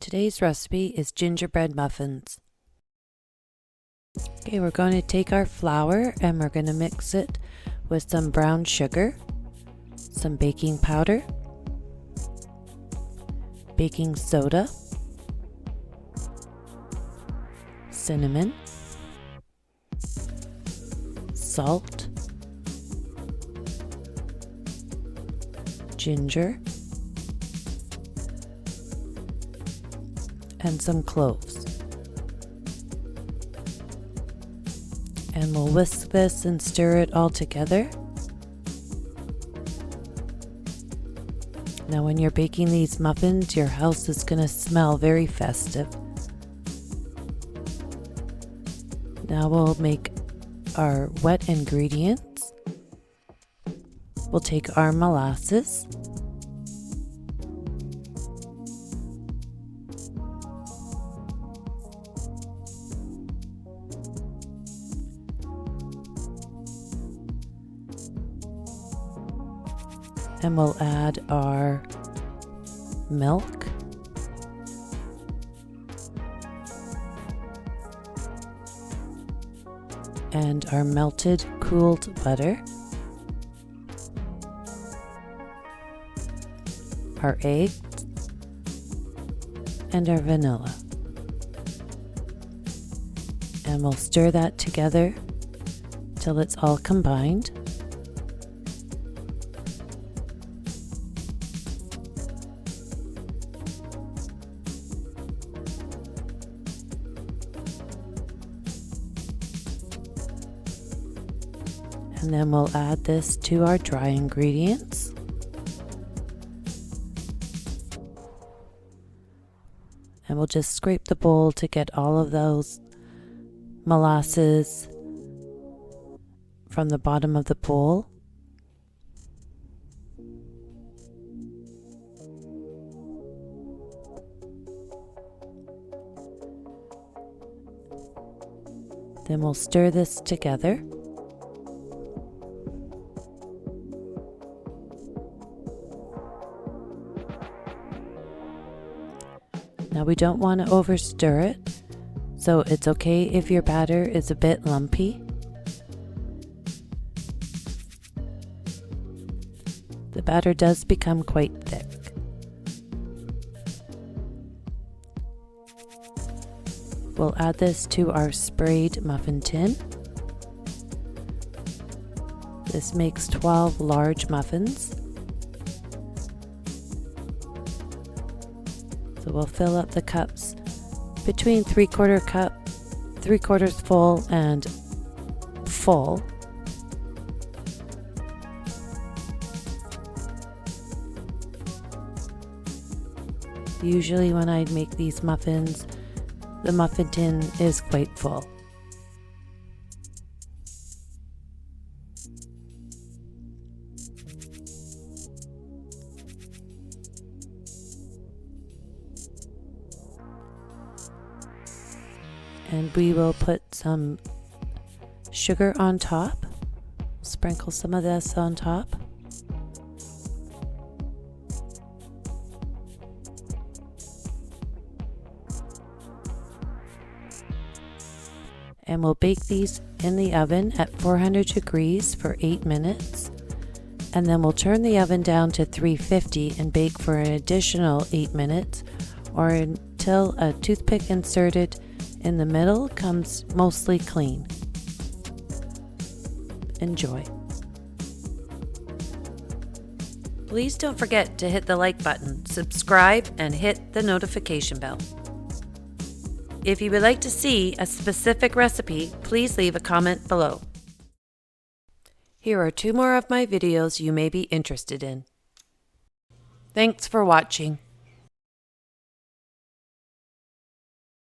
Today's recipe is gingerbread muffins. Okay, we're going to take our flour and we're going to mix it with some brown sugar, some baking powder, baking soda, cinnamon, salt, ginger, and some cloves. And we'll whisk this and stir it all together. Now when you're baking these muffins, your house is going to smell very festive. Now we'll make our wet ingredients. We'll take our molasses, and we'll add our milk, and our melted cooled butter, our eggs, and our vanilla. And we'll stir that together till it's all combined. And then we'll add this to our dry ingredients. And we'll just scrape the bowl to get all of those molasses from the bottom of the bowl. Then we'll stir this together. Now we don't want to over stir it, so it's okay if your batter is a bit lumpy. The batter does become quite thick. We'll add this to our sprayed muffin tin. This makes 12 large muffins. So we'll fill up the cups between 3/4 cup, 3/4 full, and full. Usually when I make these muffins, the muffin tin is quite full. And we will put some sugar on top. Sprinkle some of this on top. And we'll bake these in the oven at 400 degrees for 8 minutes. And then we'll turn the oven down to 350 and bake for an additional 8 minutes, or until a toothpick inserted in the middle comes mostly clean. Enjoy. Please don't forget to hit the like button, subscribe, and hit the notification bell. If you would like to see a specific recipe, please leave a comment below. Here are 2 more of my videos you may be interested in. Thanks for watching.